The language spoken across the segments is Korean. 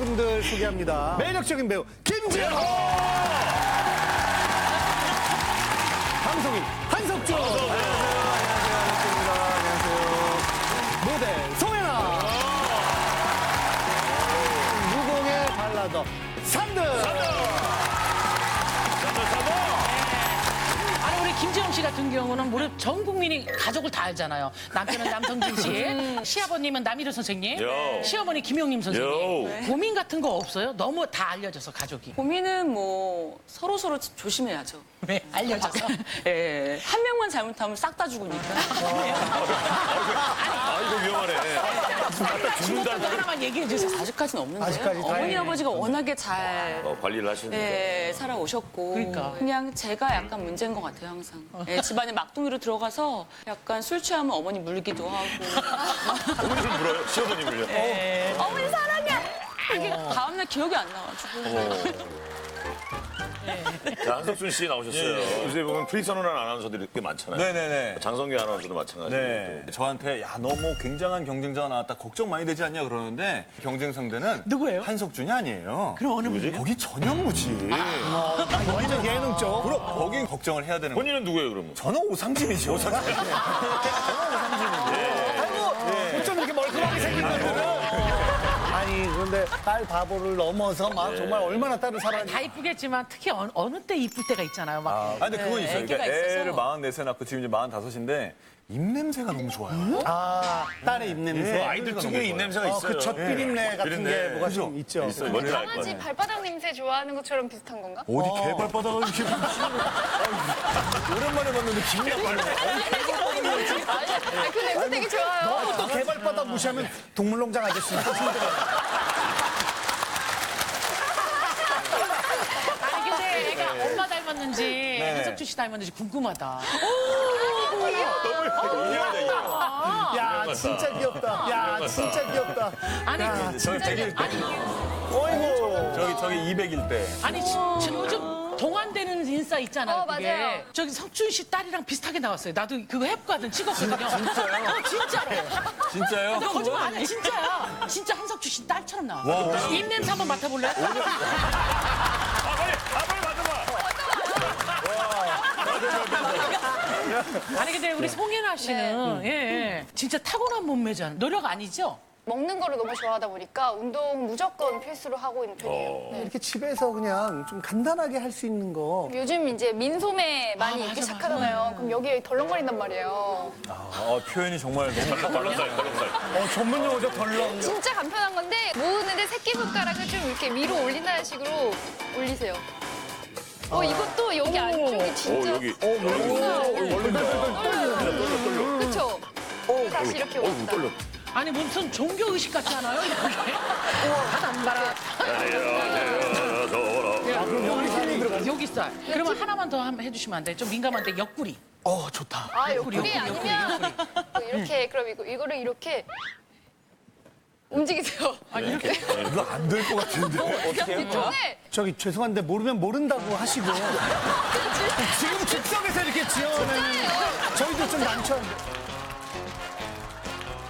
분들 소개합니다. 매력적인 배우 김지호, 방송인 한석준, 안녕하세요. 모델 송혜나, 무공의 발라더 산들. 아니 우리 김지영 씨 같은 경우는 우리 전 국민이 가족을 다 알잖아요. 남편은 남성진 씨, 시아버님은 남일호 선생님, 요. 시어머니 김용림 선생님. 요. 고민 같은 거 없어요? 너무 다 알려져서 가족이. 고민은 뭐 서로서로 조심해야죠. 왜 알려져서? 예. 한 명만 잘못하면 싹 다 죽으니까. 아, 이거 위험하네. 죽었던 거 하나만 얘기해 주세요. 아직까지는 없는데요. 아직까지 어머니 다행이네. 아버지가 워낙에 잘 관리를 하시는데. 살아오셨고 그러니까. 그냥 제가 약간 문제인 것 같아요 항상. 예, 집안에 막둥이로 들어가서 약간 술 취하면 어머니 물기도 하고 어머니 좀 물어요? 시어머님을요? 어머니 사랑해! 이게 다음날 기억이 안 나가지고. 자, 한석준 씨 나오셨어요. 요새 보면 프리선언한 아나운서들이 꽤 많잖아요. 네네네. 장성규 아나운서도 마찬가지고. 네. 저한테 야, 너 뭐 굉장한 경쟁자가 나왔다 걱정 많이 되지 않냐 그러는데 경쟁 상대는 누구예요? 한석준이 아니에요. 그럼 어느 분이? 거기 전현무지. 완전 예능 쪽. 그럼 거긴 걱정을 해야 되는 거예요. 본인은 누구예요, 그러면? 저는 오상진이죠. 오상진. 어쩜 이렇게 멀끔하게 생긴 것들은. 아니, 그런데 딸 바보를 넘어서 막 정말 얼마나 딸을 사랑하는지. 다 이쁘겠지만 특히 어느 때 이쁠 때가 있잖아요. 막 아, 근데 그건 있어요. 애기가 그러니까 애를 있어서. 44세 낳고 지금 이제 45인데 입냄새가 너무 좋아요. 아, 딸의 입냄새. 아이들 특유의 입냄새가 있어요. 그 젖비린내 같은 비린내. 게 뭐가 좀 있죠. 있어요. 뭔지 알 강아지 거예요. 발바닥 냄새 좋아하는 것처럼 비슷한 건가? 어디 개발바닥을 이렇게 오랜만에 봤는데 김양 아니, 그 냄새 되게 좋아요. 너무 또 개발바닥 무시하면 동물농장 아저씨니까 힘들어요. 아니 근데 애가 엄마 닮았는지 한석준 씨 닮았는지 궁금하다. 야, 진짜 귀엽다. 야, 진짜 귀엽다. 아니 저기 100일 때. 어이구. 저기 200일 때. 아니 지금 요즘 동안되는 인싸 있잖아요. 그게. 맞아요. 저기 석준 씨 딸이랑 비슷하게 나왔어요. 나도 그거 해봤거든, 찍었거든요. 진짜요? 진짜로. 진짜요? 나 거짓말 안 해, 진짜야. 진짜 한석준 씨 딸처럼 나왔어. 입냄새 한번 맡아볼래? 빨리 맞아봐. 아니 근데 우리 송혜나 씨는 예, 진짜 타고난 몸매잖아. 노력 아니죠? 먹는 거를 너무 좋아하다 보니까 운동 무조건 필수로 하고 있는 편이에요. 네. 이렇게 집에서 그냥 좀 간단하게 할 수 있는 거. 요즘 이제 민소매 많이 입기 시작하잖아요. 그럼 여기에 덜렁거린단 말이에요. 표현이 정말 너무 덜렁살. 전문 용어죠, 덜렁. 진짜 간편한 건데 모으는데 새끼손가락을 좀 이렇게 위로 올린다는 식으로 올리세요. 이것도 여기 안쪽이 진짜 여기. 그쵸? 다시 이렇게 왔다. 아니 무슨 종교 의식 같지 않아요? 이렇게. 하단 봐라. 여기 살. 그러면 하나만 더 해주시면 안 돼요? 좀 민감한데 옆구리. 좋다. 아, 옆구리 아니면 이렇게 그럼 이거를 이렇게 움직이세요. 이렇게. 이거 안 될 것 같은데. 뒤쪽에 저기 죄송한데 모르면 모른다고 하시고. 지금 즉석에서 이렇게 지어내는 저희도 좀 많죠.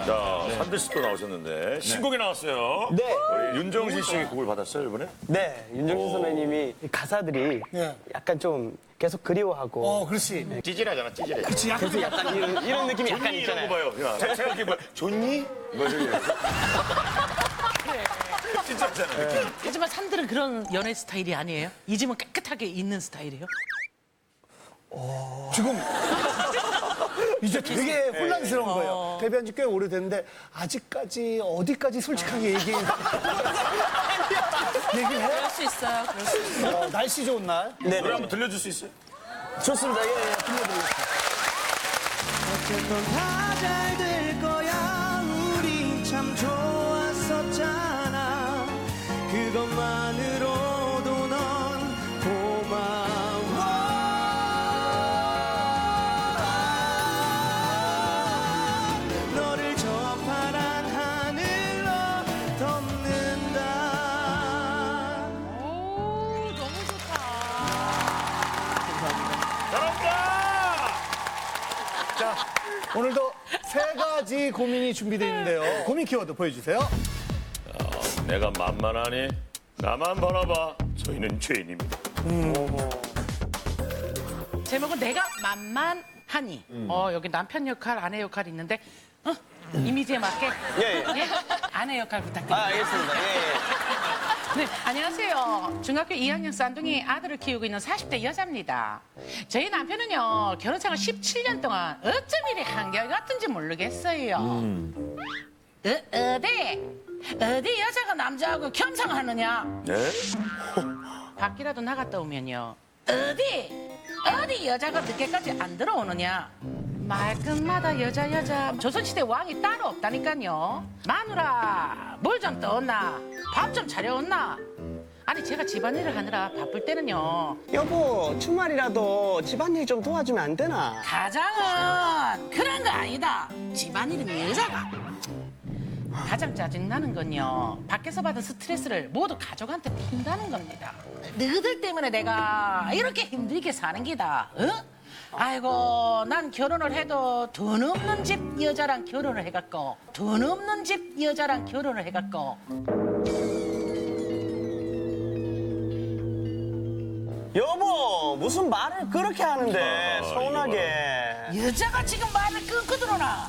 자, 산들 씨도 나오셨는데 신곡이 나왔어요. 네. 우리 윤정신 씨 곡을 받았어요, 이번에? 네, 윤정신 선배님이 가사들이 네. 약간 좀 계속 그리워하고 그렇지. 찌질하잖아, 찌질해. 그렇지. 약간 그래서 약간 이런 느낌이 약간 좋니? 이런 있잖아요. 거 봐요. 야, 제가 이렇게 뭐 좋니? 뭐 저기. 진짜잖아. 하지만 산들은 그런 연애 스타일이 아니에요? 이 집은 깨끗하게 있는 스타일이에요? 지금 이제 되게 혼란스러운 거예요. 데뷔한 지 꽤 오래됐는데 아직까지 어디까지 솔직하게 얘기해요? 그럴 수 있어요. 그럴 수 있어요. 날씨 좋은 날. 네, 노래 한번 들려줄 수 있어요? 좋습니다. 예, 들려드리겠습니다. 어쨌든 다 잘 될 거야 우리 참 좋았었잖아 그것만으로도 넌 고마워 너를 저 파란 하늘로 덮는다 오, 너무 좋다. 잘한다! 자, 오늘도 세 가지 고민이 준비되어 있는데요. 고민 키워드 보여주세요. 내가 만만하니? 나만 바라봐. 저희는 죄인입니다. 제목은 내가 만만하니. 여기 남편 역할, 아내 역할이 있는데 이미지에 맞게 예, 예. 아내 역할 부탁드립니다. 알겠습니다. 네, 안녕하세요. 중학교 2학년 쌍둥이 아들을 키우고 있는 40대 여자입니다. 저희 남편은요, 결혼생활 17년 동안 어쩜 이리 한결같은지 모르겠어요. 어디 여자가 남자하고 겸상하느냐? 네? 밖이라도 나갔다 오면요. 어디 여자가 늦게까지 안 들어오느냐? 말끝마다 여자 조선시대 왕이 따로 없다니까요. 마누라 물 좀 떠왔나? 밥 좀 차려왔나? 아니 제가 집안일을 하느라 바쁠 때는요. 여보, 주말이라도 집안일 좀 도와주면 안 되나? 가장은 그런 거 아니다. 집안일은 여자가. 가장 짜증나는 건요. 밖에서 받은 스트레스를 모두 가족한테 푼다는 겁니다. 너희들 때문에 내가 이렇게 힘들게 사는 기다. 아이고, 난 결혼을 해도 돈 없는 집 여자랑 결혼을 해갖고 여보, 무슨 말을 그렇게 하는데, 서운하게. 여자가 지금 말을 끊고 들어나.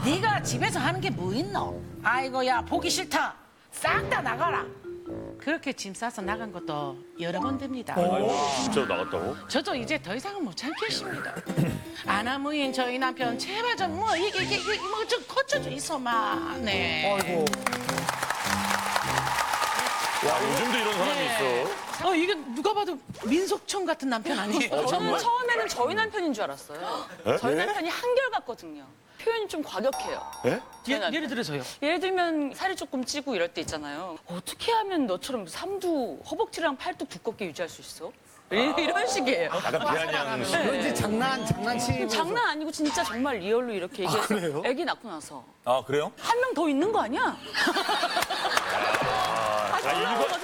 네가 집에서 하는 게 뭐 있노? 아이고, 야, 보기 싫다. 싹 다 나가라. 그렇게 짐 싸서 나간 것도 여러 번 됩니다. 진짜 나갔다고? 저도 이제 더 이상은 못 참겠습니다. 아나무인 저희 남편 제발 좀 뭐 이게 뭐 좀 고쳐줘 있어 마. 네. 아이고. 와, 요즘도 이런 사람이 네. 있어. 이게 누가 봐도 민속촌 같은 남편 아니에요? 저는 처음에는 저희 남편인 줄 알았어요. 저희 남편이 한결같거든요. 표현이 좀 과격해요. 예? 예를 들어서요. 예를 들면 살이 조금 찌고 이럴 때 있잖아요. 어떻게 하면 너처럼 삼두, 허벅지랑 팔뚝 두껍게 유지할 수 있어? 이런 식이에요. 약간 비아냥 씨. 왠지 장난치면서. 장난 아니고 진짜 정말 리얼로 이렇게 얘기해서 그래요? 아기 낳고 나서 아, 그래요? 한 명 더 있는 거 아니야?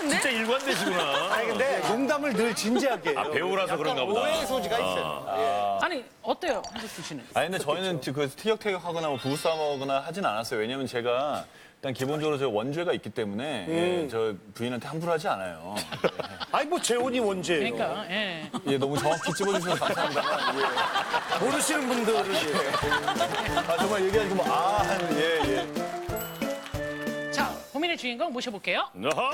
진짜 일관되시구나. 아니 근데 농담을 늘 진지하게 해요. 아, 배우라서 그런가 보다. 오해의 소지가 있어요. 아니 어때요, 한석수 씨는? 아니, 근데 저희는 그 티격태격하거나 뭐 부부싸움하거나 하진 않았어요. 왜냐면 제가 일단 기본적으로 저 원죄가 있기 때문에 예, 저 부인한테 함부로 하지 않아요. 아니 뭐 재혼이 원죄예요. 그러니까 예. 예, 너무 정확히 찝어주셔서 감사합니다만. 예. 모르시는 분들을 아, 정말 얘기하니까 뭐, 예. 자, 고민의 주인공 모셔볼게요. 너헛!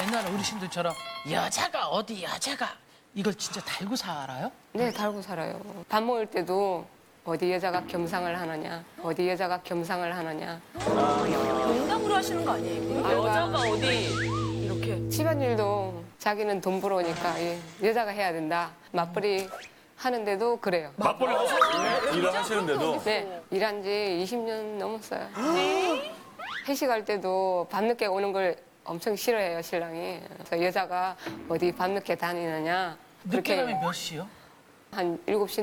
옛날 어르신들처럼 여자가 이걸 진짜 달고 살아요? 네, 달고 살아요. 밥 먹을 때도 어디 여자가 겸상을 하느냐, 어디 여자가 겸상을 하느냐. 농담으로 하시는 거 아니에요? 여자가 어디 이렇게. 집안일도 자기는 돈 벌어오니까 여자가 해야 된다. 맞벌이 하는데도 그래요. 맞벌이 하세요? 일을 하시는데도. 네, 일한 지 20년 넘었어요. 회식할 때도 밤늦게 오는 걸 엄청 싫어해요, 신랑이. 그래서 여자가 어디 밤늦게 다니느냐. 늦게 가면 몇 시요? 한 7시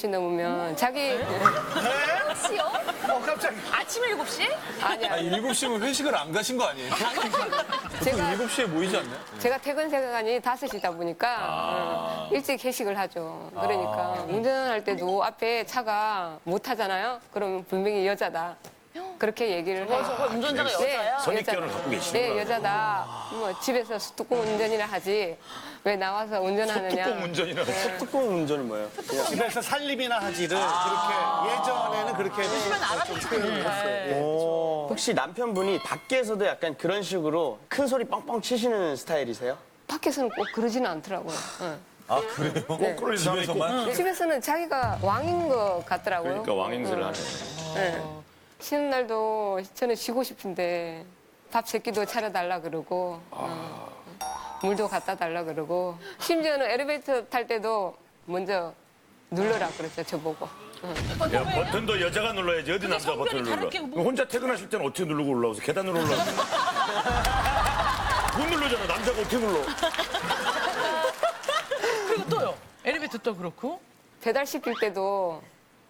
넘으면 자기 깜짝이야. 아침 7시? 아니야. 7시면 회식을 안 가신 거 아니에요? 제가 7시에 모이지 않나요? 제가 퇴근 시간이 5시다 보니까 일찍 회식을 하죠. 그러니까 운전할 때도 앞에 차가 못 타잖아요. 그러면 분명히 여자다. 그렇게 얘기를 해요. 운전자가 네, 여자야? 선입견을 여자다. 갖고 계시는 네, 여자다. 뭐 집에서 수뚜껑 운전이나 하지. 왜 나와서 운전하느냐. 뚜껑 운전이라. 뚜껑 운전은 뭐예요? 집에서 살림이나 하지를 그렇게 예전에는 그렇게 혹시 남편분이 밖에서도 약간 그런 식으로 큰 소리 뻥뻥 치시는 스타일이세요? 밖에서는 꼭 그러지는 않더라고요. 아, 그래요? 네. 집에서만? 집에서는 자기가 왕인 것 같더라고요. 그러니까 왕행세를 하네. 네. 쉬는 날도 저는 쉬고 싶은데 밥 새끼도 차려달라 그러고 물도 갖다 달라 그러고 심지어는 엘리베이터 탈 때도 먼저 눌러라 그랬죠 저보고. 야, 버튼도 여자가 눌러야지. 어디 남자가 성별이 버튼을 눌러. 다르게 뭐- 혼자 퇴근하실 때는 어떻게 누르고 올라오세요? 계단으로 올라오세요? 못 누르잖아. 남자가 어떻게 눌러? 그리고 또요. 엘리베이터도 그렇고. 배달 시킬 때도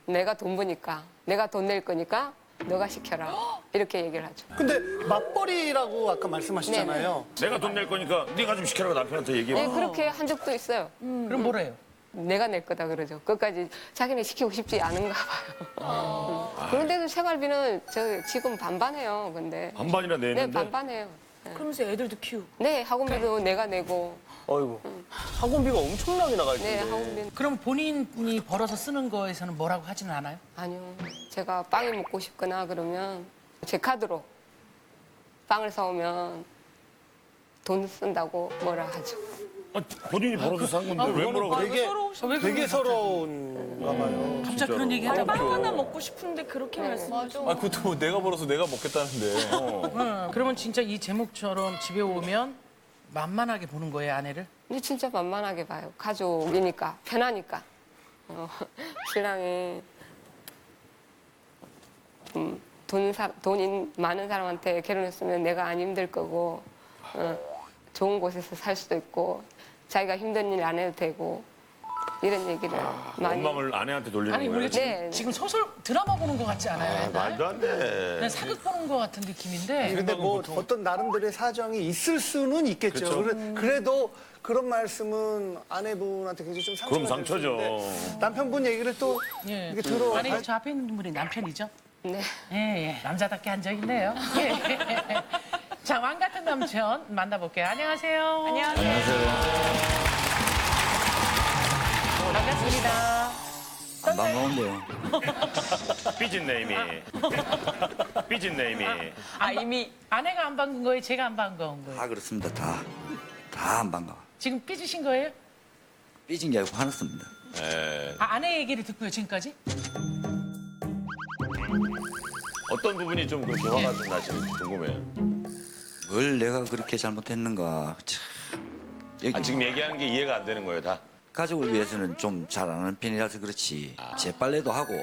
내가 돈 버니까 내가 돈 낼 거니까 너가 시켜라. 이렇게 얘기를 하죠. 근데 맞벌이라고 아까 말씀하셨잖아요. 내가 돈 낼 거니까 네가 좀 시켜라고 남편한테 얘기해. 네, 그렇게 한 적도 있어요. 그럼 뭐래요? 내가 낼 거다 그러죠. 끝까지 자기는 시키고 싶지 않은가 봐요. 그런데도 생활비는 저 지금 반반해요. 근데 반반이나 네, 내는데. 반반해요. 그러면서 애들도 키우고. 네, 학원비도 내가 내고. 어이구. 학원비가 엄청나게 나갈 네, 텐데. 학원비. 그럼 본인이 벌어서 쓰는 거에서는 뭐라고 하지는 않아요? 아니요. 제가 빵이 먹고 싶거나 그러면 제 카드로 빵을 사오면 돈 쓴다고 뭐라 하죠. 아, 본인이 벌어서 산 건데 왜 뭐라고 그래? 되게 서러운가 봐요. 갑자기 그런 얘기 하다 빵 하나 먹고 싶은데 그렇게 말씀하죠. 아, 그것도 뭐 내가 벌어서 내가 먹겠다는데. 그러면 진짜 이 제목처럼 집에 오면 만만하게 보는 거예요, 아내를? 근데 진짜 만만하게 봐요. 가족이니까 편하니까. 신랑이 돈이 많은 사람한테 결혼했으면 내가 안 힘들 거고 좋은 곳에서 살 수도 있고 자기가 힘든 일 안 해도 되고 이런 얘기를 많이. 원망을 아내한테 돌리는 아니, 거예요. 우리가 지금, 네. 지금 소설 드라마 보는 것 같지 않아요? 옛날? 말도 안 돼. 그냥 사극 보는 것 같은 느낌인데. 근데 뭐 어떤 나름대로의 사정이 있을 수는 있겠죠. 그래도 그런 말씀은 아내분한테 굉장히 좀 상처가 그럼 상처죠. 될 수 있는데 남편분 얘기를 또 예. 이렇게 들어. 아니, 저 앞에 있는 분이 남편이죠? 네. 예, 예. 남자답게 앉아있네요. 예. 자, 왕 같은 남편 만나볼게요. 안녕하세요. 안녕하세요. 반갑습니다. 안 반가운데요. 삐진 네임이. 삐진 네임이. 아, 이미 아내가 안 반가운 거예요? 제가 안 반가운 거예요? 다 그렇습니다. 다 안 반가워. 지금 삐지신 거예요? 삐진 게 아니고 화났습니다. 예. 아, 아내 얘기를 듣고요, 지금까지? 어떤 부분이 좀 그렇게 화가 좀 나시는지 궁금해요. 뭘 내가 그렇게 잘못했는가. 참. 여기 아, 지금 얘기하는 게 이해가 안 되는 거예요, 다? 가족을 위해서는 좀 잘 아는 편이라서 그렇지. 제 빨래도 하고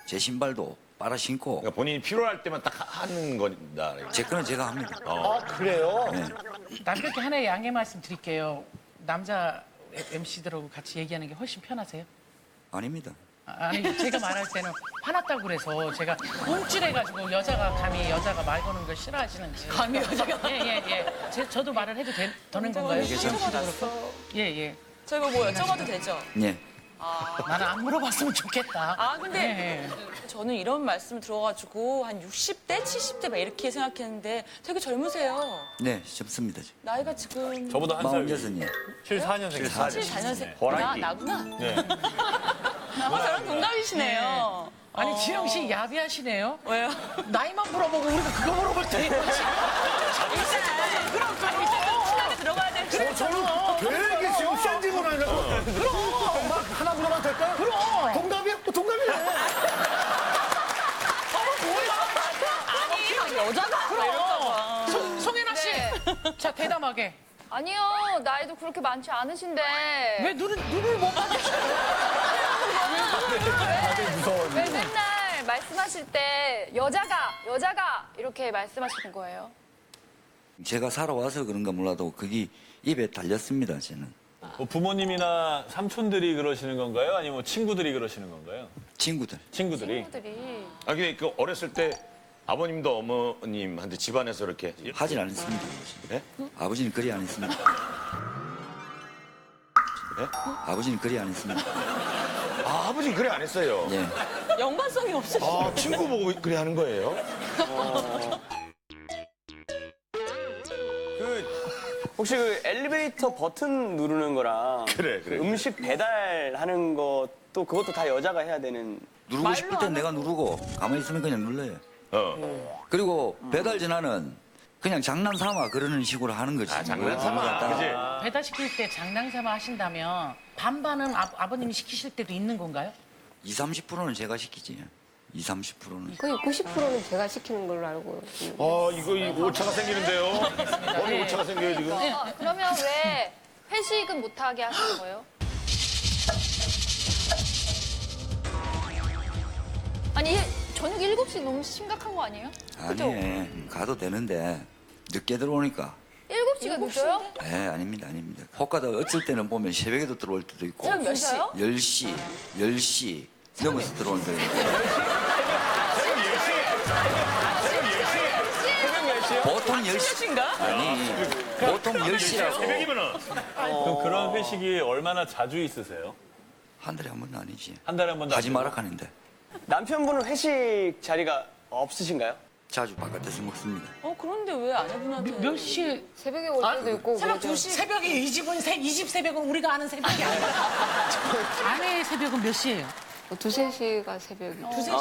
제 신발도 빨아 신고 그러니까 본인이 필요할 때만 딱 하는 거다. 제 거는 제가 합니다. 아 그래요? 네. 남편께 하나의 양해 말씀 드릴게요. 남자 MC들하고 같이 얘기하는 게 훨씬 편하세요? 아닙니다. 아니, 제가 말할 때는 화났다고 그래서 제가 움찔해가지고 여자가 감히 여자가 말 거는 걸 싫어하시는지. 감히 여자가? 예. 저도 말을 해도 되는 건가요? 예. 저희 뭐 여쭤봐도 되죠? 예. 나는 안 물어봤으면 좋겠다. 아, 근데 예. 저는 이런 말씀을 들어가지고 한 60대, 70대 막 이렇게 생각했는데 되게 젊으세요. 네, 젊습니다. 나이가 지금 저보다 한 살. 46이요. 74년생. 74년생. 호랑이. 나구나. 네. 저랑 동갑이시네요. 아니, 지영 씨 야비하시네요. 왜요? 나이만 물어보고 우리가 그거 물어볼 때. 일단 친하게 들어가야 될 텐데. 저는 되게 지금 센 질문 하려고. 그럼 막 하나 물어봐도 될까요? 그럼. 동갑이야? 동갑이네. 아니, 여자가 막 이럴까 봐. 송혜나 씨. 자, 대담하게. 아니요, 나이도 그렇게 많지 않으신데. 왜 눈을 못 왜 맨날 말씀하실 때 여자가 이렇게 말씀하시는 거예요? 제가 살아와서 그런가 몰라도 그게 입에 달렸습니다. 저는. 뭐 부모님이나 삼촌들이 그러시는 건가요? 아니면 뭐 친구들이 그러시는 건가요? 친구들. 친구들이. 친구들이. 아, 근데 그 어렸을 때 아버님도 어머님한테 집안에서 이렇게 하진 않습니다. 네? 아버지는 그리 안 했습니다. 네? 아버지는 그리 안 했습니다. 아, 아버지 그래 안 했어요. 예. 연관성이 없으시죠? 아, 친구 보고 그래 하는 거예요? 혹시 그 엘리베이터 버튼 누르는 거랑 그래. 음식 배달하는 것도 그것도 다 여자가 해야 되는. 누르고 싶을 땐 내가 누르고 가만히 있으면 그냥 눌러요. 그리고 배달 전화는 그냥 장난삼아 그러는 식으로 하는 거지. 아, 장난삼아. 그지? 배달시킬 때 장난삼아 하신다면 반반은 아버님이 시키실 때도 있는 건가요? 20, 30%는 제가 시키지. 20, 30%는. 거의 90%는 제가 시키는 걸로 알고 있는데. 아, 이거 오차가 생기는데요? 머리 오차가 생겨요, 지금? 그러면 왜 회식은 못하게 하시는 거예요? 아니, 저녁 7시 너무 심각한 거 아니에요? 아니, 가도 되는데 늦게 들어오니까. 7시가 늦어요? 네, 아닙니다. 혹가다 어쩔 때는 보면 새벽에도 들어올 때도 있고. 새벽 몇 시요? 10시 넘어서 들어오는 데도 있고. 새벽인가? 아니, 보통 10시라고 새벽이면은 그럼 그런 회식이 얼마나 자주 있으세요? 한 달에 한 번도 아니지. 한 달에 한 번도 하지 아니고? 마라 하는데 남편분은 회식 자리가 없으신가요? 자주 바깥에서 먹습니다. 그런데 왜 아내분한테. 몇 시에 새벽에 올 때도 있고 새벽 그러죠. 2시. 새벽에 이 집은 이 집 새벽은 우리가 아는 새벽이 아니야. 아내의 새벽은 몇 시예요? 2-3시가 새벽이죠. 두세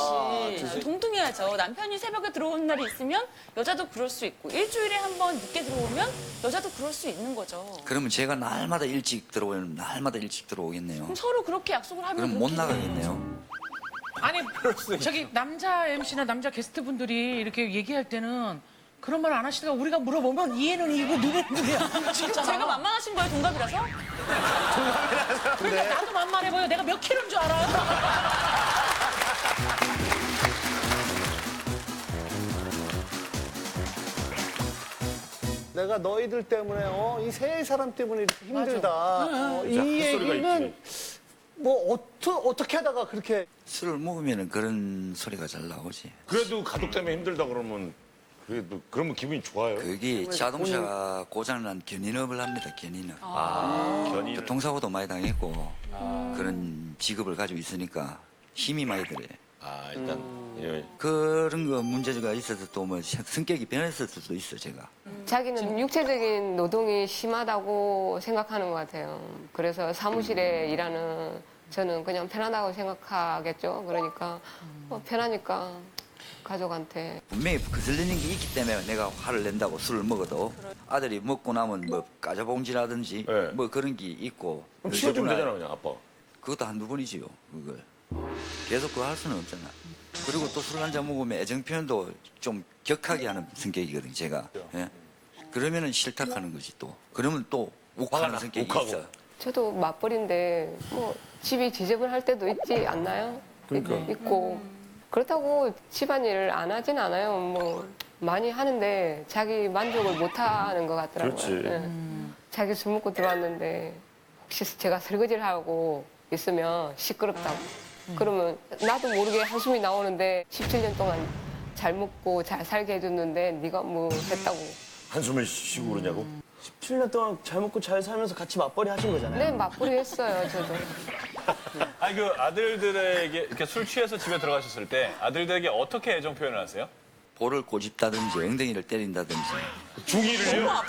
시. 동등해야죠. 남편이 새벽에 들어오는 날이 있으면 여자도 그럴 수 있고 일주일에 한 번 늦게 들어오면 여자도 그럴 수 있는 거죠. 그러면 제가 날마다 일찍 들어오면 날마다 일찍 들어오겠네요. 그럼 서로 그렇게 약속을 하면 그럼 못 그렇게 나가겠네요. 아니 저기 남자 MC나 남자 게스트분들이 이렇게 얘기할 때는 그런 말 안 하시다가 우리가 물어보면 이해는 이고 누구는 누구야. 진짜 제가 만만하신 거예요, 동갑이라서? 그러니까 나도 만만해 보여. 내가 몇 킬로인 줄 알아. 내가 너희들 때문에 이 세 사람 때문에 이렇게 힘들다. 이 헛소리가 얘기는 뭐 어떻게 하다가 그렇게 술을 먹으면 그런 소리가 잘 나오지. 그래도 가족 때문에 힘들다 그러면 그래도 그러면 기분이 좋아요. 그게 자동차가 고장난 견인업을 합니다. 견인업. 견인. 교통사고도 많이 당했고 그런 직업을 가지고 있으니까 힘이 많이 들어요. 일단 예. 그런 거 문제가 있어서 또 뭐 성격이 변했을 수도 있어 제가. 자기는 육체적인 노동이 심하다고 생각하는 것 같아요. 그래서 사무실에 일하는 저는 그냥 편하다고 생각하겠죠. 그러니까 편하니까 가족한테. 분명히 거슬리는 게 있기 때문에 내가 화를 낸다고 술을 먹어도 아들이 먹고 나면 뭐 까자봉지라든지 네. 뭐 그런 게 있고 그럼 치워주면 그러나 되잖아 그냥 아빠. 그것도 한두 번이지요 그걸 계속 그거 할 수는 없잖아. 그리고 또 술 한잔 먹으면 애정 표현도 좀 격하게 하는 성격이거든 제가. 예? 그러면은 싫다하는 거지 또. 그러면 또 욱하는 성격이 욱하고. 있어. 저도 맞벌인데 뭐 집이 지저분할 때도 있지 않나요? 있고 그렇다고 집안일을 안 하진 않아요. 뭐 많이 하는데 자기 만족을 못 하는 것 같더라고요. 그렇지. 예. 자기 술 먹고 들어왔는데 혹시 제가 설거지를 하고 있으면 시끄럽다고. 그러면 나도 모르게 한숨이 나오는데 17년 동안 잘 먹고 잘 살게 해줬는데 네가 뭐 했다고. 한숨을 쉬고 그러냐고? 17년 동안 잘 먹고 잘 살면서 같이 맞벌이 하신 거잖아요. 네, 맞벌이 했어요, 저도. 아니 그 아들들에게 이렇게 술 취해서 집에 들어가셨을 때 아들들에게 어떻게 애정 표현을 하세요? 볼을 꼬집다든지 엉덩이를 때린다든지. 중2를요?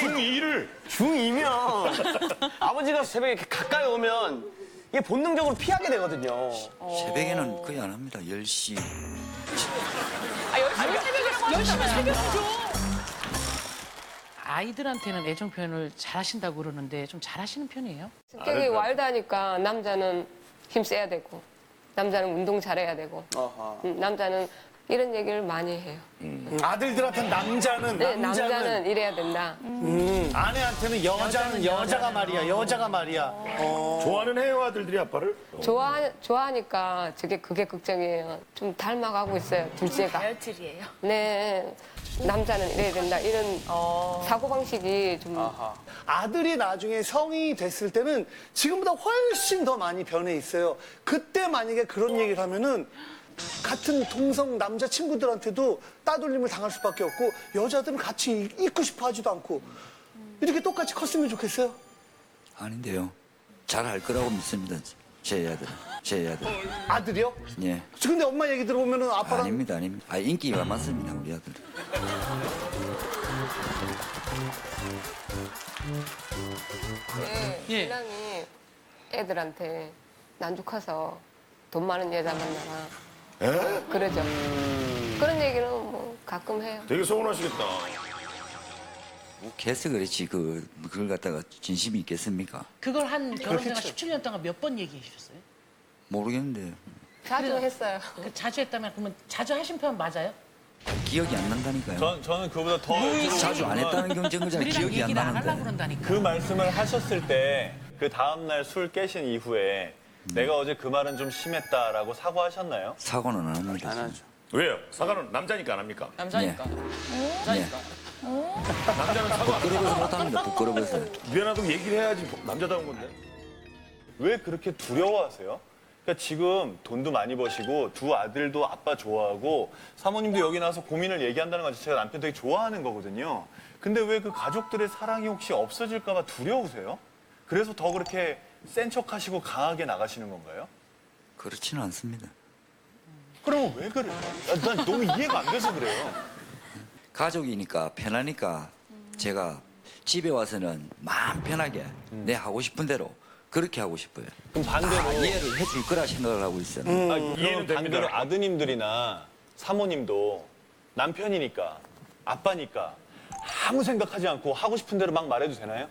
중2를? 중2면 아버지가 새벽에 이렇게 가까이 오면 이게 본능적으로 피하게 되거든요. 새벽에는 거의 안 합니다. 10시. 열심히 새벽이죠. 아이들한테는 애정 표현을 잘하신다고 그러는데 좀 잘하시는 편이에요? 성격이 와일드하니까 남자는 힘써야 되고 남자는 운동 잘해야 되고 남자는 이런 얘기를 많이 해요. 아들들한테는 남자는 네, 남자는 이래야 된다. 아내한테는 여자는 여자가 말이야. 여자가 말이야. 좋아는 해요 아들들이 아빠를? 좋아하니까 그게 걱정이에요. 좀 닮아가고 있어요, 둘째가. 다이어트리예요. 네, 남자는 이래야 된다. 이런 사고방식이 좀. 아들이 나중에 성인이 됐을 때는 지금보다 훨씬 더 많이 변해 있어요. 그때 만약에 그런 얘기를 하면은 같은 동성 남자 친구들한테도 따돌림을 당할 수밖에 없고 여자들은 같이 있고 싶어 하지도 않고 이렇게 똑같이 컸으면 좋겠어요? 아닌데요. 잘 할 거라고 믿습니다. 제 아들은. 아들이요? 예. 근데 엄마 얘기 들어보면은 아빠랑 아닙니다. 인기가 많습니다, 우리 아들. 예. 신랑이 애들한테 난죽해서 돈 많은 여자 만나라. 그러죠. 그런 얘기는 뭐 가끔 해요. 되게 서운하시겠다. 욱해서 그렇지, 그걸 갖다가 진심이 있겠습니까? 그걸 한 결혼생활 17년 동안 몇 번 얘기해 주셨어요? 모르겠는데. 자주 했어요. 자주 했다면 그러면 자주 하신 편 맞아요? 기억이 안 난다니까요. 저는 그보다 더 자주 안 했다는 경쟁자가 우리랑 기억이 안 얘기를 안 하려고 나는데. 그런다니까. 그 말씀을 하셨을 때 그 다음날 술 깨신 이후에 내가 어제 그 말은 좀 심했다라고 사과하셨나요? 사고는 안 합니다. 안 하죠. 왜요? 사과는 남자니까 안 합니까? 남자니까. 네. 남자는 사과 안 부끄러워서 못합니다. 부끄러워서. 미안하다고 얘기를 해야지 남자다운 건데. 왜 그렇게 두려워하세요? 그러니까 지금 돈도 많이 버시고 두 아들도 아빠 좋아하고 사모님도 여기 나와서 고민을 얘기한다는 것 자체가 남편 되게 좋아하는 거거든요. 근데 왜 그 가족들의 사랑이 혹시 없어질까 봐 두려우세요? 그래서 더 그렇게 센 척하시고 강하게 나가시는 건가요? 그렇지는 않습니다. 그럼 왜 그래요? 난 너무 이해가 안 돼서 그래요. 가족이니까 편하니까 제가 집에 와서는 마음 편하게 내 하고 싶은 대로 그렇게 하고 싶어요. 그럼 반대로 이해를 해줄 거라 생각을 하고 있어요. 그럼 이해는 됩니다. 반대로 아드님들이나 사모님도 남편이니까 아빠니까 아무 생각하지 않고 하고 싶은 대로 막 말해도 되나요?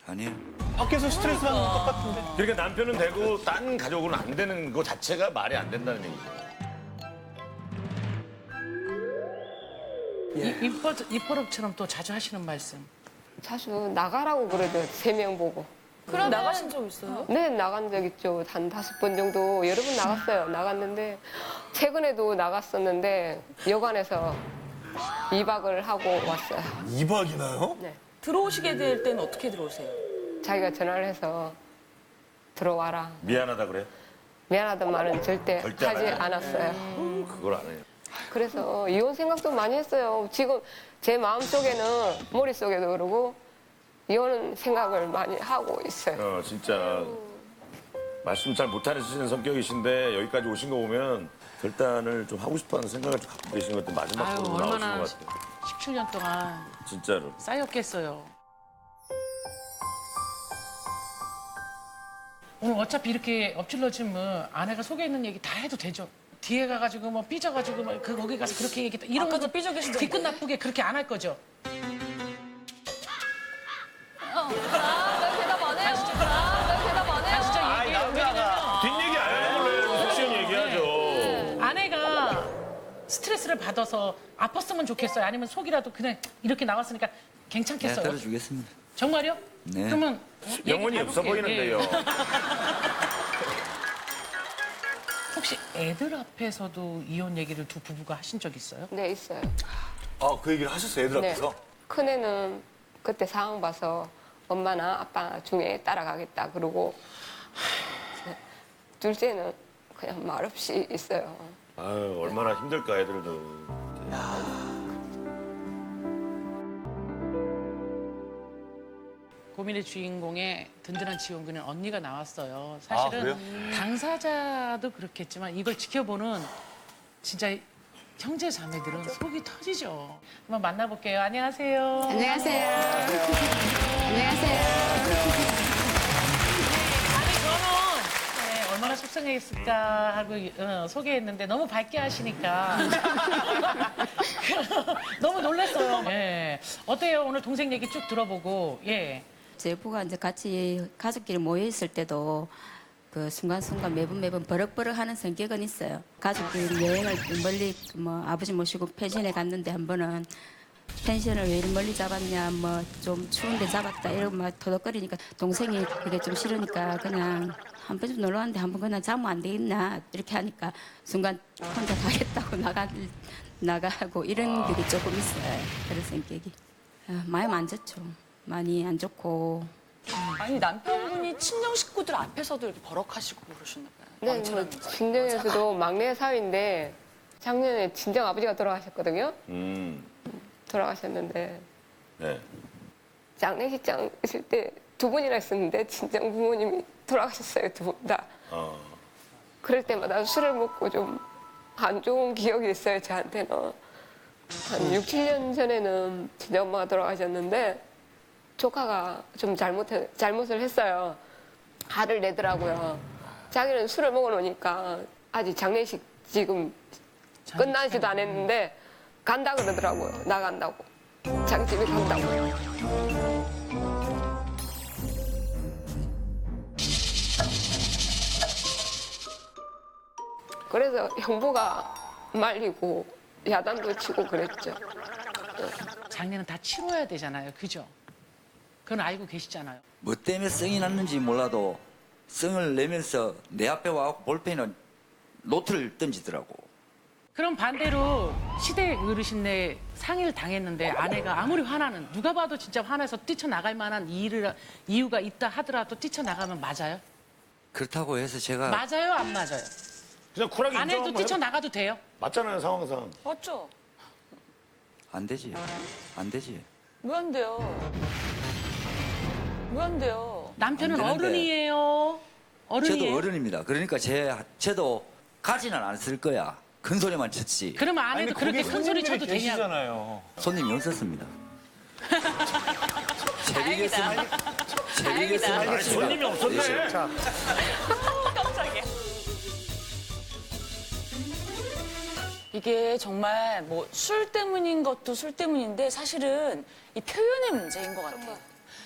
아니요. 밖에서 스트레스 받는 건 똑같은데. 그러니까 남편은 되고 딴 가족은 안 되는 거 자체가 말이 안 된다는 얘기죠. 입버릇처럼 또 자주 하시는 말씀. 자주 나가라고 그러죠. 3명 보고. 그럼 나가신 적 있어요? 네, 나간 적 있죠. 한 5번 정도 여러 번 나갔어요. 나갔는데 최근에도 나갔었는데 여관에서 2박을 하고 왔어요. 2박이나요? 네. 들어오시게 될 때는 어떻게 들어오세요? 자기가 전화를 해서 들어와라. 미안하다 그래? 미안하단 말은 절대 절대 안 하지 해요. 않았어요. 그걸 안 해요. 그래서 이혼 생각도 많이 했어요. 지금 제 마음속에는 머릿속에도 그러고 이혼 생각을 많이 하고 있어요. 진짜 말씀 잘 못하시는 성격이신데 여기까지 오신 거 보면 결단을 좀 하고 싶어하는 생각을 좀 갖고 계신 것도 아유, 마지막으로 나오신 얼마나 것 같아요. 17년 동안 진짜로. 쌓였겠어요. 오늘 어차피 이렇게 엎질러지면 아내가 속에 있는 얘기 다 해도 되죠. 뒤에 가가지고 뭐 삐져가지고 뭐 거기 가서 그렇게 얘기했다. 이런 아까도 것도 삐져 계시던데. 뒤끝 나쁘게 그렇게 안 할 거죠. 나 대답 안 해요. 나 대답 안 해요. 진짜 얘기해요. 왜냐면 뒷얘기 안 하는 걸로 속시원 얘기하죠. 아내가 스트레스를 받아서 아팠으면 좋겠어요. 아니면 속이라도 그냥 이렇게 나왔으니까 내가 괜찮겠어요. 들어주겠습니다. 정말요? 네. 그러면 영혼이 얘기 없어 해볼게요. 보이는데요. 예. 혹시 애들 앞에서도 이혼 얘기를 두 부부가 하신 적 있어요? 네, 있어요. 아, 그 얘기를 하셨어요, 애들 네. 앞에서? 큰애는 그때 상황 봐서 엄마나 아빠 중에 따라가겠다 그러고 둘째는 그냥 말없이 있어요. 아유, 얼마나 힘들까, 애들도. 고민의 주인공의 든든한 지원군은 언니가 나왔어요. 사실은 그래요? 당사자도 그렇겠지만 이걸 지켜보는 진짜 형제 자매들은 속이 터지죠. 한번 만나볼게요. 안녕하세요. 안녕하세요. 안녕하세요. 아니 저는 네, 얼마나 속상했을까 하고 소개했는데 너무 밝게 하시니까 너무 놀랐어요. 예. 어때요? 오늘 동생 얘기 쭉 들어보고 예. 제 부가 이제 같이 가족끼리 모여 있을 때도 그 순간순간 매번 버럭버럭 하는 성격은 있어요. 가족끼리 여행을 멀리 뭐 아버지 모시고 펜션에 갔는데 한 번은 펜션을 왜 이리 멀리 잡았냐, 뭐 좀 추운데 잡았다 이러고 막 도덕거리니까 동생이 그게 좀 싫으니까 그냥 한 번 좀 놀러 왔는데 한 번 그냥 자면 안 되겠나 이렇게 하니까 순간 혼자 가겠다고 나가고 이런 게 조금 있어요. 그런 성격이. 마음 안 좋죠. 많이 안 좋고. 아니 남편분이 친정 식구들 앞에서도 이렇게 버럭하시고 그러셨나 봐요. 네, 뭐 친정에서도 막내 사위인데 작년에 친정 아버지가 돌아가셨거든요. 돌아가셨는데 네. 장례식장 있을 때 2분이나 있었는데 친정 부모님이 돌아가셨어요, 2분 다. 그럴 때마다 술을 먹고 좀 안 좋은 기억이 있어요, 저한테는. 한 6, 7년 전에는 친정 엄마가 돌아가셨는데 조카가 좀 잘못을 했어요. 화를 내더라고요. 자기는 술을 먹어놓으니까 아직 장례식 지금 끝나지도 않았는데 간다 그러더라고요. 나간다고. 자기 집에 간다고. 그래서 형부가 말리고 야단도 치고 그랬죠. 장례는 다 치러야 되잖아요. 그죠? 그건 알고 계시잖아요. 뭐 때문에 성이 났는지 몰라도 성을 내면서 내 앞에 와서 볼펜은 노트를 던지더라고. 그럼 반대로 시대 어르신네 상의를 당했는데 아내가 아무리 화나는 누가 봐도 진짜 화나서 뛰쳐나갈 만한 이유가 있다 하더라도 뛰쳐나가면 맞아요? 그렇다고 해서 제가 맞아요, 안 맞아요? 그냥 쿨하게 안 인정 해도 한번 해봐. 뛰쳐나가도 돼요? 맞잖아요, 상황상. 맞죠? 안 되지. 안 되지. 왜 안 돼요? 왜 안 돼요? 남편은 안 되는데. 어른이에요. 어른이에요. 저도 어른입니다. 그러니까 쟤도 가지는 안 쓸 거야. 큰 소리만 쳤지. 그러면 안 해도 그렇게 큰 소리 쳐도 되냐고. 계시잖아요. 손님이 없었습니다. 다행이다. 제비겠습니다. 아니, 손님이 없었네. 자, 깜짝이야. 이게 정말 뭐 술 때문인 것도 술 때문인데 사실은 이 표현의 문제인 것 같아요.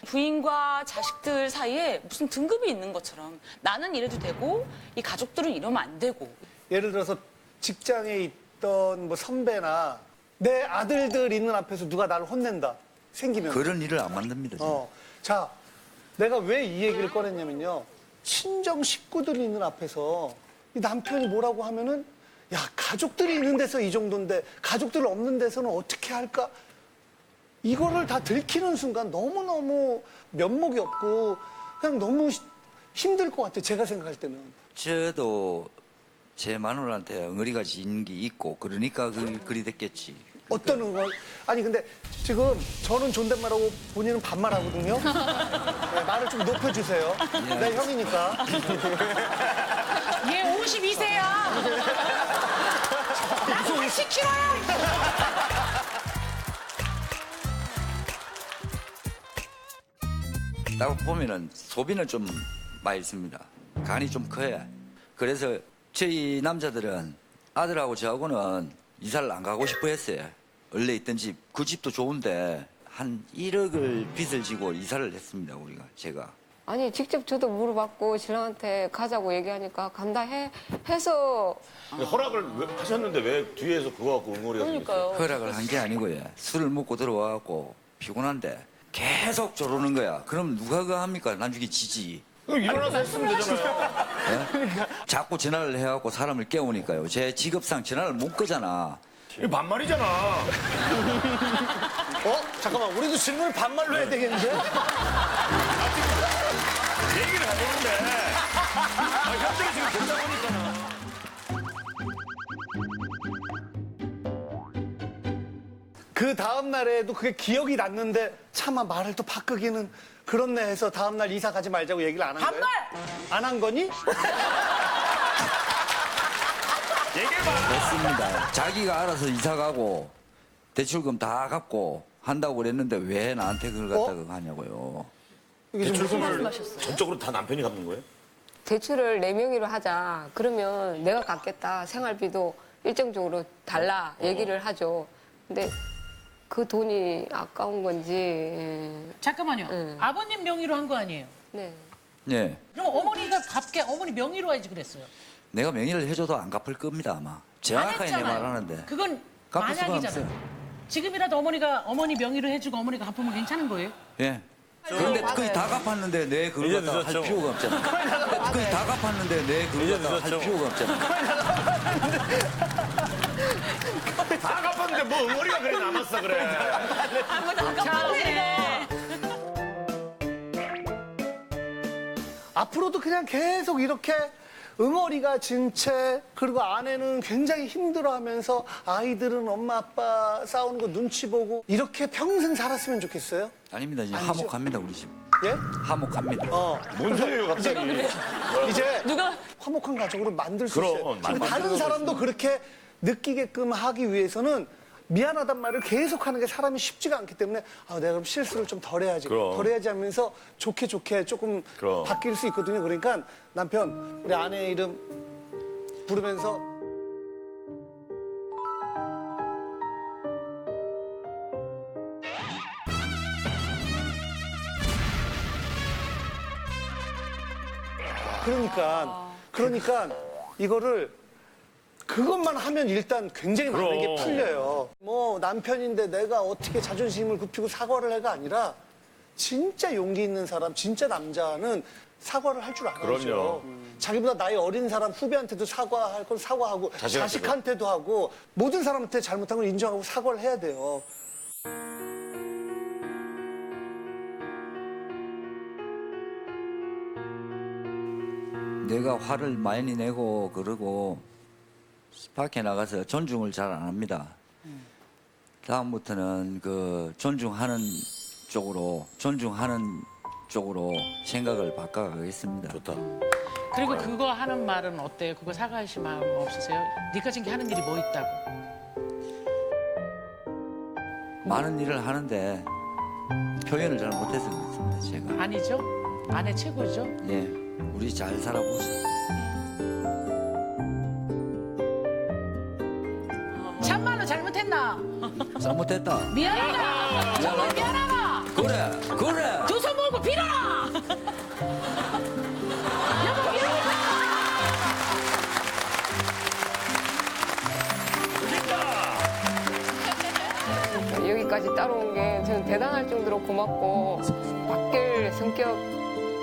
부인과 자식들 사이에 무슨 등급이 있는 것처럼 나는 이래도 되고 이 가족들은 이러면 안 되고. 예를 들어서 직장에 있던 뭐 선배나 내 아들들 있는 앞에서 누가 나를 혼낸다. 생기면. 그런 일을 안 만듭니다. 저는. 자, 내가 왜 이 얘기를 꺼냈냐면요. 친정 식구들이 있는 앞에서 이 남편이 뭐라고 하면은 야, 가족들이 있는 데서 이 정도인데 가족들 없는 데서는 어떻게 할까? 이거를 다 들키는 순간 너무너무 면목이 없고 그냥 너무 힘들 것 같아요. 제가 생각할 때는. 저도 제 마누라한테 엉어리가 진 게 있고 그러니까 그리 됐겠지. 어떤 걸? 아니 근데 지금 저는 존댓말하고 본인은 반말하거든요. 네, 말을 좀 높여주세요. 내 형이니까. 얘 52세야. 나도 80kg야. 딱 보면은 소비는 좀 많이 있습니다. 간이 좀 커요. 그래서 저희 남자들은 아들하고 저하고는 이사를 안 가고 싶어 했어요. 원래 있던 집, 그 집도 좋은데 한 1억을 빚을 지고 이사를 했습니다, 우리가, 제가. 아니 직접 저도 물어봤고 신랑한테 가자고 얘기하니까 간다 해서 허락을 하셨는데 왜 뒤에서 그거 갖고 응어리가 생겼어요? 그러니까요. 허락을 한 게 아니고요. 술을 먹고 들어와갖고 피곤한데 계속 조르는 거야. 그럼 누가 그거 합니까? 나중에 지지. 그럼 일어나서 했으면 되잖아요. 예? 자꾸 전화를 해갖고 사람을 깨우니까요. 제 직업상 전화를 못 끄잖아. 이거 반말이잖아. 잠깐만, 우리도 질문을 반말로 해야 되겠는데? 얘기를 해보는데. 현장이 지금 된다 보니까. 그 다음 날에도 그게 기억이 났는데 차마 말을 또 바꾸기는 그렇네 해서 다음 날 이사 가지 말자고 얘기를 안 한 거예요? 반말! 안 한 거니? 얘기해봐. 됐습니다. 자기가 알아서 이사 가고 대출금 다 갚고 한다고 그랬는데 왜 나한테 그걸 갖다가 하냐고요. 이게 좀 무슨 대출금을 전적으로 다 남편이 갚는 거예요? 대출을 내 명의로 하자. 그러면 내가 갚겠다. 생활비도 일정적으로 달라 얘기를 하죠. 근데 그 돈이 아까운 건지. 잠깐만요. 아버님 명의로 한 거 아니에요? 네. 네. 그럼 어머니가 갚게 어머니 명의로 해야지 그랬어요. 내가 명의를 해줘도 안 갚을 겁니다, 아마. 안 정확하게 내 했잖아요. 말하는데. 그건 갚을 수가 만약이잖아요. 없어요. 지금이라도 어머니 명의로 해주고 어머니가 갚으면 괜찮은 거예요? 예. 그런데 거의 다 갚았는데 내 그걸 이제 갖다가 할 늦었죠. 필요가 없잖아. 거의 다 갚았는데 내 그걸 갖다가 할 필요가 없잖아. 다 갚았는데 뭐 응어리가 그래 남았어 그래. 앞으로도 그냥 계속 이렇게 응어리가 진 채 그리고 아내는 굉장히 힘들어하면서 아이들은 엄마 아빠 싸우는 거 눈치 보고 이렇게 평생 살았으면 좋겠어요? 아닙니다. 이제 아니죠. 화목합니다, 우리 집. 예? 화목합니다. 뭔 소리예요 갑자기? 이제 누가 화목한 가족으로 만들 수 그럼, 있어요. 근데 만들어가고 다른 사람도 그렇게 느끼게끔 하기 위해서는 미안하단 말을 계속하는 게 사람이 쉽지가 않기 때문에 내가 그럼 실수를 좀 덜 해야지. 그럼. 덜 해야지 하면서 좋게 조금 그럼. 바뀔 수 있거든요. 그러니까 남편 우리 아내 이름 부르면서 그러니까 이거를 그것만 하면 일단 굉장히 많은 게 그럼. 풀려요. 뭐 남편인데 내가 어떻게 자존심을 굽히고 사과를 해가 아니라 진짜 용기 있는 사람, 진짜 남자는 사과를 할 줄 알아요. 그럼요. 자기보다 나이 어린 사람 후배한테도 사과할 건 사과하고 자식한테도 하고 모든 사람한테 잘못한 걸 인정하고 사과를 해야 돼요. 내가 화를 많이 내고 그러고 밖에 나가서 존중을 잘 안 합니다. 다음부터는 그 존중하는 쪽으로 생각을 바꿔가겠습니다. 좋다. 그리고 그거 하는 말은 어때요? 그거 사과하실 마음 없으세요? 니까 지금 하는 일이 뭐 있다고? 많은 일을 하는데 표현을 잘 못해서 그렇습니다. 제가. 아니죠? 아내 최고죠? 예, 우리 잘 살아보자. 참말로 잘못했나? 잘못했다. 미안하다. 정말 미안하다. 그래. 두 손 모으고 빌어라. 여보 미안하다. 여기까지 따라온 게 저는 대단할 정도로 고맙고 바뀔 성격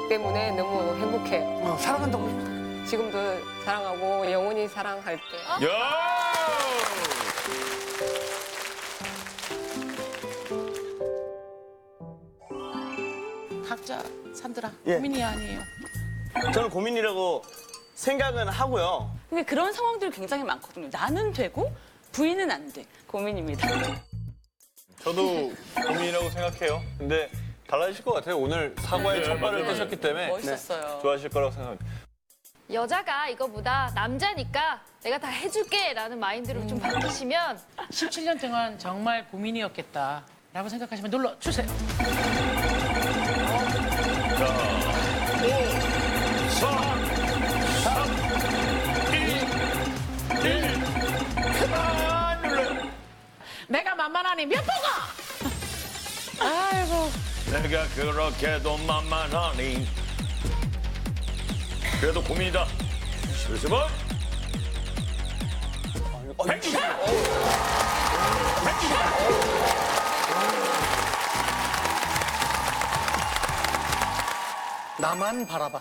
때문에 너무 행복해. 사랑한다고. 지금도 사랑하고 영원히 사랑할 때. 야! 각자 산들아 예. 고민이 아니에요. 저는 고민이라고 생각은 하고요. 근데 그런 상황들이 굉장히 많거든요. 나는 되고 부인은 안 돼. 고민입니다. 저도 고민이라고 생각해요. 근데 달라지실 것 같아요. 오늘 사과의 첫 발을 떼셨기 때문에 멋있었어요. 좋아하실 거라고 생각합니다. 여자가 이거보다 남자니까 내가 다 해줄게 라는 마인드로 좀 바뀌시면 17년 동안 정말 고민이었겠다라고 생각하시면 눌러주세요. 4, 3, 2, 1. 그만 눌러. 내가 만만하니 몇 번가? 아이고. 내가 그렇게도 만만하니. 그래도 고민이다. 11번. 120. 나만 바라봐.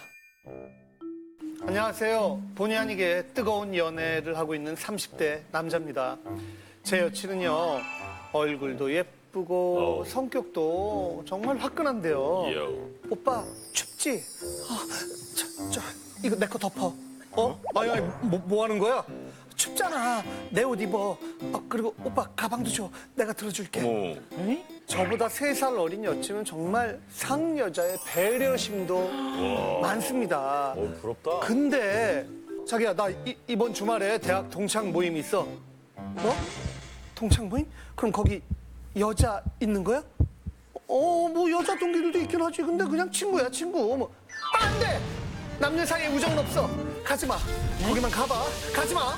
안녕하세요. 본의 아니게 뜨거운 연애를 하고 있는 30대 남자입니다. 제 여친은요, 얼굴도 예쁘고 성격도 정말 화끈한데요. 오빠 춥지? 이거 내 거 덮어. 아니, 뭐 하는 거야? 춥잖아. 내 옷 입어. 그리고 오빠 가방도 줘. 내가 들어줄게. 저보다 3살 어린 여친은 정말 상여자의 배려심도 많습니다. 부럽다. 근데 자기야, 나 이번 주말에 대학 동창 모임 있어. 뭐? 동창 모임? 그럼 거기 여자 있는 거야? 뭐 여자 동기들도 있긴 하지. 근데 그냥 친구야, 친구. 뭐. 안 돼! 남녀 사이에 우정은 없어. 가지 마. 거기만 가봐. 가지 마.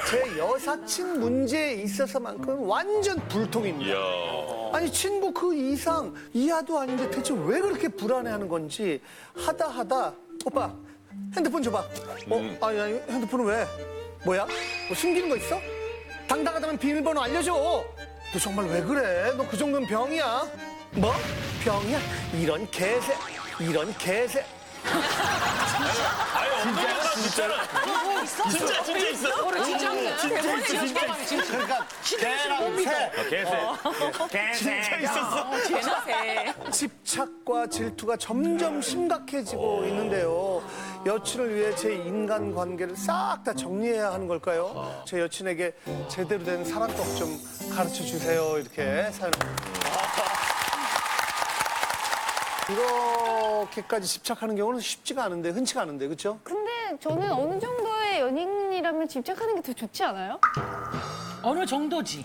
제 여사친 문제에 있어서만큼 완전 불통입니다. 아니, 친구 그 이상 이하도 아닌데 대체 왜 그렇게 불안해하는 건지 하다 오빠 핸드폰 줘봐. 아니 핸드폰은 왜? 뭐야? 뭐 숨기는 거 있어? 당당하다면 비밀번호 알려줘. 너 정말 왜 그래? 너 그 정도면 병이야. 뭐? 병이야? 이런 개새. 진짜로. 진짜 있어. 그러니까 개랑 새. 진짜 있었어. 개나새. 집착과 질투가 점점 심각해지고 있는데요. 여친을 위해 제 인간관계를 싹 다 정리해야 하는 걸까요? 제 여친에게 제대로 된 사랑법 좀 가르쳐 주세요. 이렇게 사연. 이렇게까지 집착하는 경우는 쉽지가 않은데, 흔치가 않은데, 그렇죠? 근데 저는 어느 정도의 연인이라면 집착하는 게 더 좋지 않아요? 어느 정도지.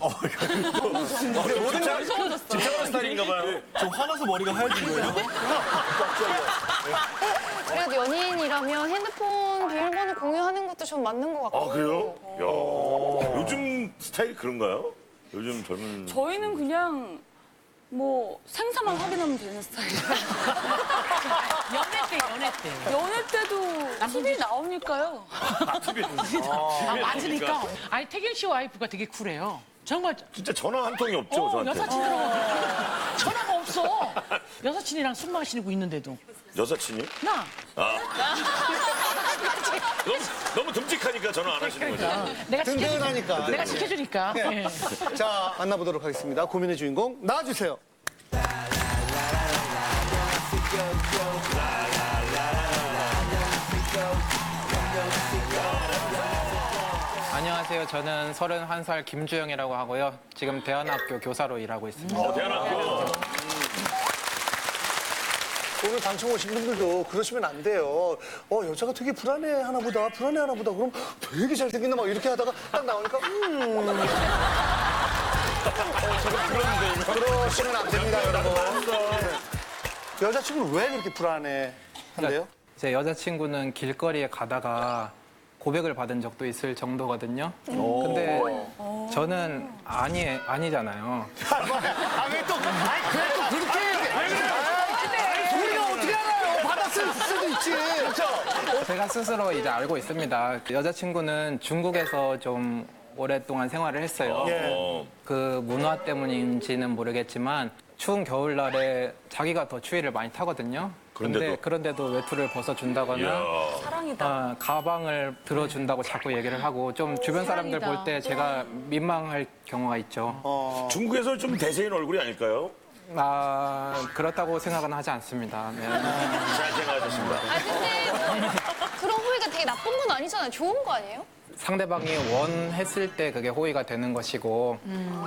집착하는 스타일인가 봐요. 좀 화나서 머리가 하얘진 거예요? 그래도 연인이라면 핸드폰 비밀번호 공유하는 것도 좀 맞는 것 같고. 아, 그래요? 야, 요즘 스타일 그런가요? 요즘 젊은. 저희는 그냥 뭐 생사만 확인하면 되는 스타일이에요. 연애 때. 연애 때도 TV 나오니까요. 맞으니까. 아니, 태경 씨 와이프가 되게 쿨해요. 정말. 진짜 전화 한 통이 없죠, 저한테. 여사친 들어가. 전화가 없어. 여사친이랑 술 마시고 있는데도. 여사친이? 나. 너무 듬직하니까 전화 안 하시는 거죠? 내가 든든하니까. 내가 지켜주니까. 네. 자, 만나보도록 하겠습니다. 고민의 주인공 나와주세요. 안녕하세요. 저는 31살 김주영이라고 하고요. 지금 대안학교 교사로 일하고 있습니다. 대안학교. 오늘 방청 오신 분들도 그러시면 안 돼요. 여자가 되게 불안해하나 보다, 불안해하나 보다. 그럼 되게 잘생긴다 막 이렇게 하다가 딱 나오니까 그러시면 안 됩니다, 여러분. 네. 여자친구는 왜 그렇게 불안해한대요? 제 여자친구는 길거리에 가다가 고백을 받은 적도 있을 정도거든요. 근데 저는 아니잖아요. 왜 또 그렇게 우리가 어떻게 알아요? 받았을 수도 있지. 그렇죠? 제가 스스로 이제 알고 있습니다. 여자친구는 중국에서 좀 오랫동안 생활을 했어요. 그 문화 때문인지는 모르겠지만 추운 겨울날에 자기가 더 추위를 많이 타거든요. 그런데도 외투를 벗어준다거나 사랑이다. 가방을 들어준다고 자꾸 얘기를 하고 좀 주변 사람들 볼 때 제가 민망할 경우가 있죠. 중국에서 좀 대세인 얼굴이 아닐까요? 그렇다고 생각은 하지 않습니다. 네. 잘 생각하셨습니다. 근데 그런 호의가 되게 나쁜 건 아니잖아요. 좋은 거 아니에요? 상대방이 원했을 때 그게 호의가 되는 것이고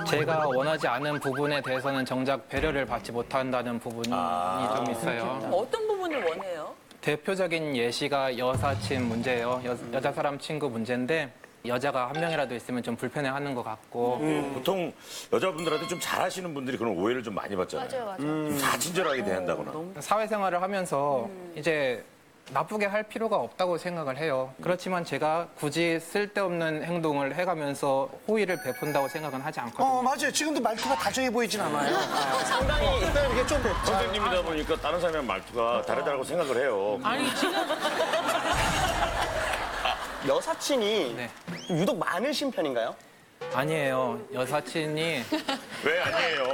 제가 원하지 않은 부분에 대해서는 정작 배려를 받지 못한다는 부분이 좀 있어요. 어떤 부분을 원해요? 대표적인 예시가 여사친 문제예요. 여자 사람 친구 문제인데 여자가 한 명이라도 있으면 좀 불편해하는 것 같고 보통 여자분들한테 좀 잘하시는 분들이 그런 오해를 좀 많이 받잖아요. 맞아요. 좀 다 친절하게 대한다거나. 사회생활을 하면서 이제 나쁘게 할 필요가 없다고 생각을 해요. 그렇지만 제가 굳이 쓸데없는 행동을 해가면서 호의를 베푼다고 생각은 하지 않거든요. 맞아요. 지금도 말투가 다정해 보이진 않아요. 상당히 이게 좀 선생님이다 보니까 다른 사람의 말투가 다르다고 생각을 해요. 아니 지금 여사친이 네. 유독 많으신 편인가요? 아니에요. 여사친이 왜 아니에요?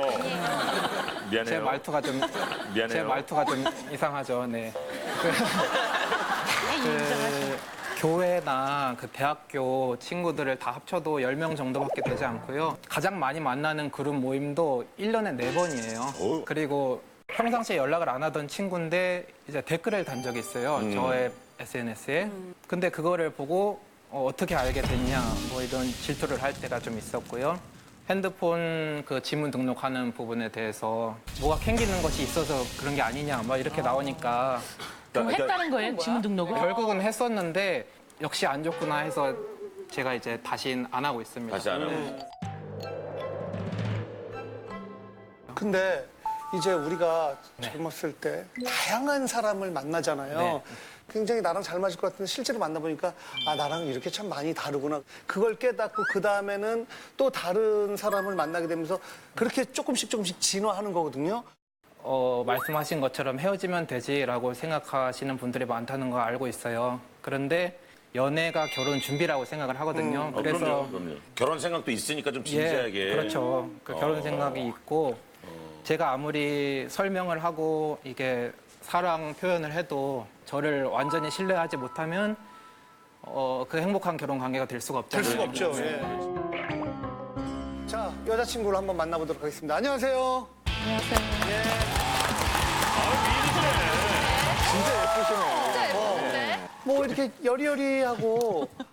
미안해요. 제 말투가 좀 이상하죠. 네. 그 교회나 그 대학교 친구들을 다 합쳐도 10명 정도밖에 되지 않고요. 가장 많이 만나는 그룹 모임도 1년에 4번이에요. 그리고 평상시에 연락을 안 하던 친구인데 이제 댓글을 단 적이 있어요. 저의 SNS에. 근데 그거를 보고 어떻게 알게 됐냐 뭐 이런 질투를 할 때가 좀 있었고요. 핸드폰 그 지문 등록하는 부분에 대해서 뭐가 캥기는 것이 있어서 그런 게 아니냐 막 이렇게 나오니까 그럼 했다는 거예요? 지문 등록을? 결국은 했었는데 역시 안 좋구나 해서 제가 이제 다시는 안 하고 있습니다. 다시 안 하고. 근데 이제 우리가 젊었을 때 다양한 사람을 만나잖아요. 네. 굉장히 나랑 잘 맞을 것 같은데 실제로 만나보니까 나랑 이렇게 참 많이 다르구나. 그걸 깨닫고 그 다음에는 또 다른 사람을 만나게 되면서 그렇게 조금씩 진화하는 거거든요. 말씀하신 것처럼 헤어지면 되지라고 생각하시는 분들이 많다는 거 알고 있어요. 그런데 연애가 결혼 준비라고 생각을 하거든요. 그래서 그럼요. 결혼 생각도 있으니까 좀 진지하게. 그렇죠. 그 결혼 생각이 있고 제가 아무리 설명을 하고 이게 사랑 표현을 해도 저를 완전히 신뢰하지 못하면 그 행복한 결혼 관계가 될 수가 없잖아요. 될 수가 없죠. 예. 자, 여자친구를 한번 만나보도록 하겠습니다. 안녕하세요. 안녕하세요. 진짜 예쁘시네. 진짜 예쁜데? 뭐 이렇게 여리여리하고